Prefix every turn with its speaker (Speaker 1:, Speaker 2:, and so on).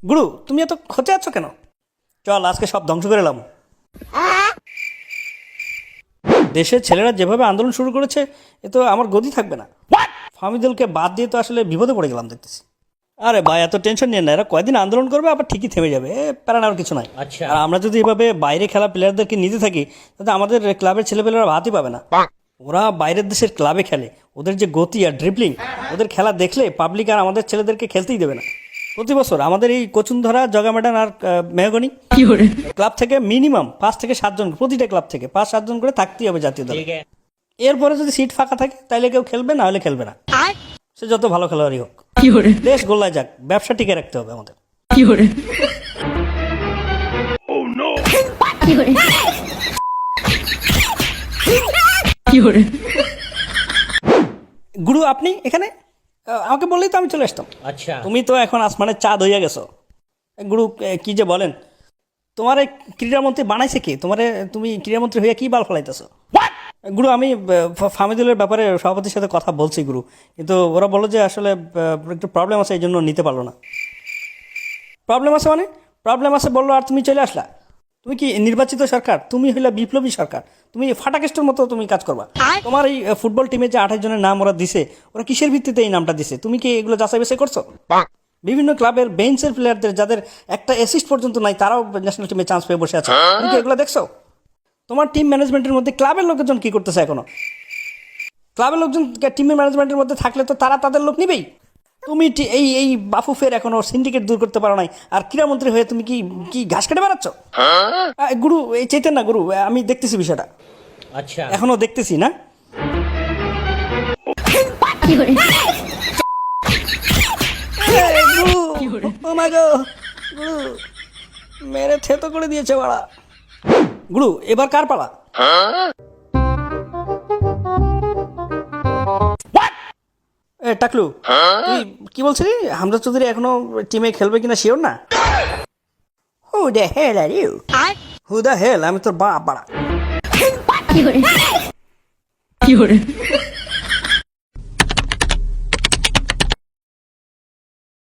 Speaker 1: গুরু তুমি এত খচে আছো কেন? চল আজকে সব ধ্বংস করে এলাম। দেশের ছেলেরা যেভাবে আন্দোলন শুরু করেছে এ তো আমার গদি থাকবে না। ফামিদুলকে বাদ দিয়ে তো আসলে বিপদে পড়ে গেলাম দেখতেছি। আরে ভাই এত টেনশন নিয়ে না, এরা কয়দিন আন্দোলন করবে আবার ঠিকই থেমে যাবে, প্যারা নেওয়ার কিছু নাই।
Speaker 2: আচ্ছা।
Speaker 1: আর আমরা যদি এভাবে বাইরে খেলা প্লেয়ারদেরকে নিতে থাকি তাহলে আমাদের ক্লাবের ছেলেপেলেরা ভাতই পাবে না। ওরা বাইরের দেশের ক্লাবে খেলে, ওদের যে গতি আর ড্রিবলিং, ওদের খেলা দেখলে পাবলিক আর আমাদের ছেলেদেরকে খেলতেই দেবে না। প্রতি বছর আমাদের এই কচুনধরা, জগামেডান আর মেহগনি ক্লাব থেকে মিনিমাম 5 থেকে 7 জন, প্রতিটা ক্লাব থেকে 5-7 জন করে থাকতেই হবে জাতীয় দলে।
Speaker 2: ঠিক আছে।
Speaker 1: এরপরে যদি সিট ফাঁকা থাকে তাইলে কেউ খেলবে, না হলে খেলবে না, সে যত ভালো খেলোয়াড়ই হোক। দেশ গোল্লায় যাক, ব্যবসা টিকে রাখতে হবে আমাদের। গুরু আপনি এখানে? আমাকে বললেই তো আমি চলে আসতাম।
Speaker 2: আচ্ছা।
Speaker 1: তুমি তো এখন আসমানের চাঁদ হইয়া গেছো। গুরু কি যে বলেন, তোমার ক্রীড়ামন্ত্রী বানাইছে কি? তুমি ক্রীড়ামন্ত্রী হইয়া কি বাল ফলাইতেছো? গুরু আমি ফামিদুলের ব্যাপারে সভাপতির সাথে কথা বলছি গুরু, কিন্তু ওরা বললো যে আসলে একটু প্রবলেম আছে, এই জন্য নিতে পারলো না। প্রবলেম আছে মানে? প্রবলেম আছে বললো আর তুমি চলে আসলা? তুমি কি নির্বাচিত সরকার? তুমি হইলা বিপ্লবী সরকার, তুমি ফাটাকেস্টের মতো তুমি কাজ করবা। তোমার এই ফুটবল টিমে যে 28 জনের নাম ওরা দিছে, ওরা কিসের ভিত্তিতে এই নামটা দিছে? তুমি কি এগুলো যাচাই বাছাই করছো? বিভিন্ন ক্লাবের বেঞ্চের প্লেয়ারদের যাদের একটা অ্যাসিস্ট পর্যন্ত নাই, তারাও ন্যাশনাল টিমে চান্স পেয়ে বসে আছে। তুমি কি এগুলো দেখছো? তোমার টিম ম্যানেজমেন্টের মধ্যে ক্লাবের লোকজন কি করতেছে এখনো? ক্লাবের লোকজন টিমের ম্যানেজমেন্টের মধ্যে থাকলে তো তারা তাদের লোক নিবেই। তুমি এই এই বাফুফের এখনো সিন্ডিকেট দূর করতে পারো নাই, আর ক্রীড়ামন্ত্রী হয়ে তুমি কি কি ঘাস কেটে বেড়াচ্ছ? গুরু এই চেতেন না গুরু, আমি দেখতেছি বিষয়টা,
Speaker 2: আচ্ছা।
Speaker 1: এখনো দেখতেছি না। গুরু, ও মা গো, গুরু মেরে থেতো করে দিয়েছে বাড়া। গুরু এবার কার পালা? টাকলু তুই কি বলছিলি? হামজা চৌধুরী এখনো টিমে খেলবে কিনা শিওর না? Who the hell are you? Who the hell? আমি তোর বাপ বাড়া।